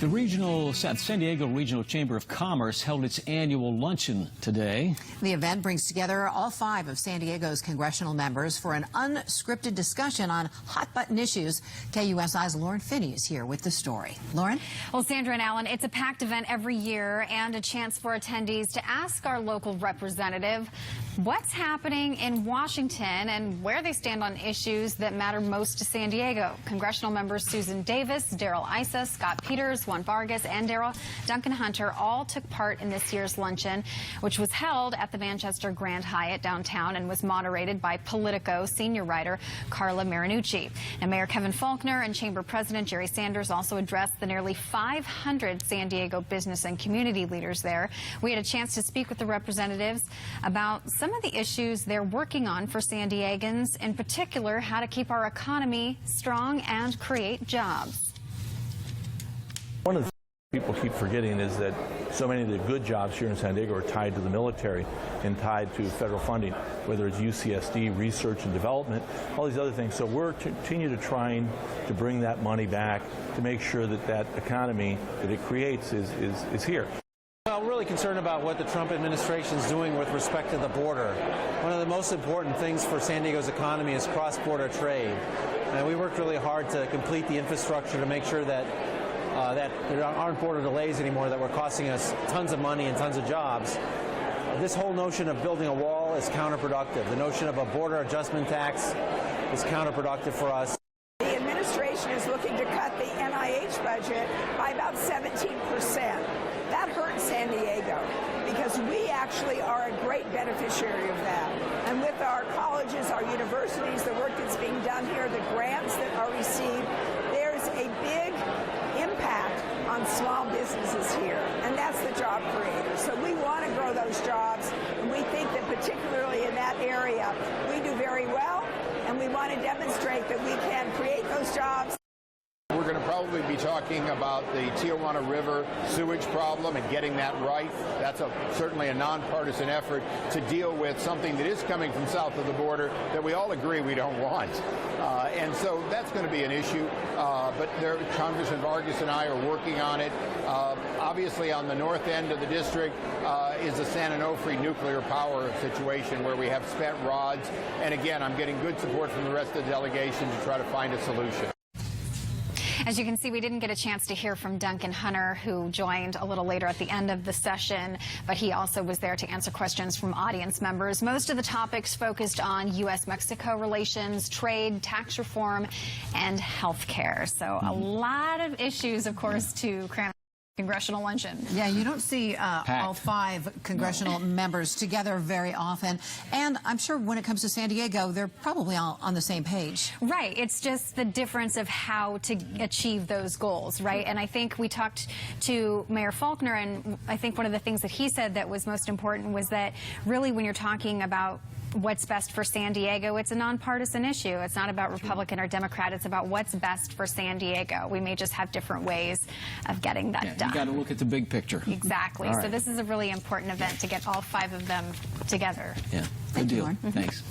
The San Diego Regional Chamber of Commerce held its annual luncheon today. The event brings together all 5 of San Diego's congressional members for an unscripted discussion on hot-button issues. KUSI's Lauren Finney is here with the story. Lauren? Well, Sandra and Alan, it's a packed event every year and a chance for attendees to ask our local representative what's happening in Washington and where they stand on issues that matter most to San Diego. Congressional members Susan Davis, Daryl Issa, Scott Peters, Juan Vargas, and Duncan Hunter all took part in this year's luncheon, which was held at the Manchester Grand Hyatt downtown and was moderated by Politico senior writer Carla Marinucci. And Mayor Kevin Faulconer and Chamber President Jerry Sanders also addressed the nearly 500 San Diego business and community leaders there. We had a chance to speak with the representatives about some of the issues they're working on for San Diegans, in particular how to keep our economy strong and create jobs. One of the things people keep forgetting is that so many of the good jobs here in San Diego are tied to the military and tied to federal funding, whether it's UCSD, research and development, all these other things. So we're continue to trying to bring that money back to make sure that that economy that it creates is here. Well, I'm really concerned about what the Trump administration is doing with respect to the border. One of the most important things for San Diego's economy is cross-border trade. And we worked really hard to complete the infrastructure to make sure that there aren't border delays anymore that were costing us tons of money and tons of jobs. This whole notion of building a wall is counterproductive. The notion of a border adjustment tax is counterproductive for us. The administration is looking to cut the NIH budget by about 17%. That hurts San Diego because we actually are a great beneficiary of that. And with our colleges, our universities, the work that's being done here, the grants that are received, there's a big impact on small businesses here, and that's the job creators. So we want to grow those jobs, and we think that particularly in that area, we do very well, and we want to demonstrate that we can create those jobs. We're going to probably be talking about the Tijuana River sewage problem and getting that right. That's certainly a nonpartisan effort to deal with something that is coming from south of the border that we all agree we don't want. And so that's going to be an issue. But Congressman Vargas and I are working on it. Obviously, on the north end of the district is the San Onofre nuclear power situation where we have spent rods. And again, I'm getting good support from the rest of the delegation to try to find a solution. As you can see, we didn't get a chance to hear from Duncan Hunter, who joined a little later at the end of the session, but he also was there to answer questions from audience members. Most of the topics focused on U.S.-Mexico relations, trade, tax reform, and health care. So a lot of issues, of course, to cram congressional luncheon. Yeah, you don't see all 5 congressional members together very often. And I'm sure when it comes to San Diego, they're probably all on the same page. Right. It's just the difference of how to achieve those goals, right? And I think we talked to Mayor Faulconer, and I think one of the things that he said that was most important was that really when you're talking about what's best for San Diego, it's a nonpartisan issue. It's not about Republican or Democrat. It's about what's best for San Diego. We may just have different ways of getting that done. You got to look at the big picture. Exactly. All right. So this is a really important event to get all 5 of them together. Yeah. Good Thank you, deal. Lauren. Thanks.